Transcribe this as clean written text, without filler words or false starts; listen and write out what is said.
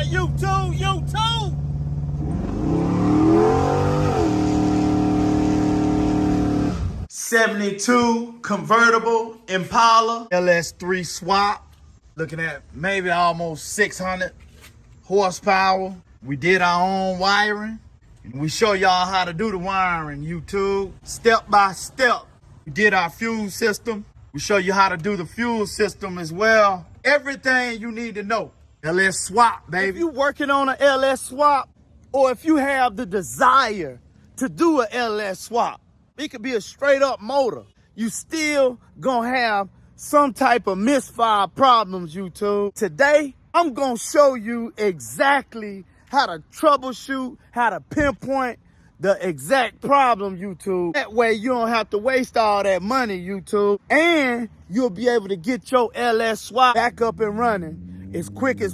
YouTube. 72 convertible Impala LS3 swap. Looking at maybe almost 600 horsepower. We did our own wiring. And we show y'all how to do the wiring, YouTube. Step by step. We did our fuel system. We show you how to do the fuel system as well. Everything you need to know. LS swap, baby. If you're working on an LS swap, or if you have the desire to do an LS swap, it could be a straight up motor. You still gonna have some type of misfire problems, YouTube. Today, I'm gonna show you exactly how to troubleshoot, how to pinpoint the exact problem, YouTube. That way you don't have to waste all that money, YouTube. And you'll be able to get your LS swap back up and running as quick as